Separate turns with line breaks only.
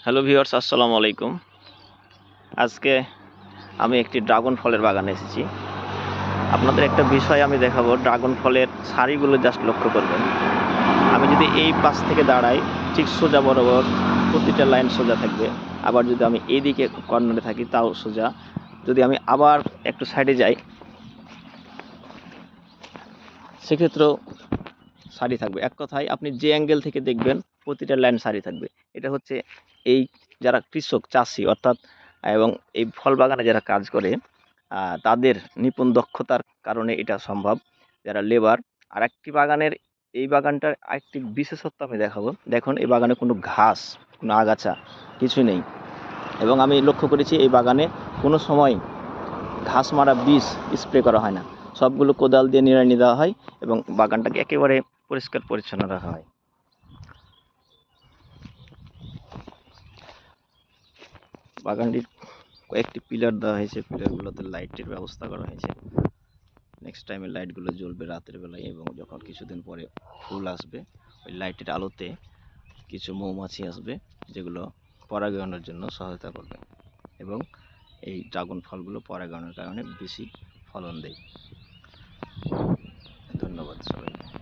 Hello viewers, আসসালামু আলাইকুম। আজকে আমি একটি ড্রাগন ফলের বাগানে এসেছি। আপনাদের একটা বিষয় আমি দেখাবো। ড্রাগন ফলের সারিগুলো জাস্ট লক্ষ্য করবেন। আমি যদি এই পাশ থেকে দাঁড়াই, ঠিক সোজা বরাবর প্রতিটা লাইন সোজা থাকবে। আবার যদি আমি এইদিকে কর্নারে থাকি তাও সোজা। যদি আমি আবার একটু সাইডে যাই, সেক্ষেত্রেও সারি থাকবে। এক কথায় আপনি যে অ্যাঙ্গেল থেকে দেখবেন প্রতিটা লাইন সারি থাকবে। এটা হচ্ছে এই যারা কৃষক, চাষি অর্থাৎ এবং এই ফল বাগানে যারা কাজ করে তাদের নিপুণ দক্ষতার কারণে এটা সম্ভব। যারা লেবার। আরেকটি বাগানের, এই বাগানটার আরেকটি বিশেষত্ব আমি দেখাবো। দেখুন, এই বাগানে কোনো ঘাস, কোনো আগাছা কিছুই নেই। এবং আমি লক্ষ্য করেছি এই বাগানে কোনো সময় ঘাস মারা বিষ স্প্রে করা হয় না। সবগুলো কোদাল দিয়ে নিড়ানি দেওয়া হয় এবং বাগানটাকে একেবারে পরিষ্কার পরিচ্ছন্ন রাখা হয়। বাগানটির কয়েকটি পিলার দেওয়া হয়েছে, পিলারগুলোতে লাইটের ব্যবস্থা করা হয়েছে। নেক্সট টাইমে লাইটগুলো জ্বলবে রাতের বেলায়, এবং যখন কিছুদিন পরে ফুল আসবে ওই লাইটের আলোতে কিছু মৌমাছি আসবে, যেগুলো পরাগায়নের জন্য সহায়তা করবে এবং এই ড্রাগন ফলগুলো পরাগায়নের কারণে বেশি ফলন দেয়। ধন্যবাদ সবাইকে।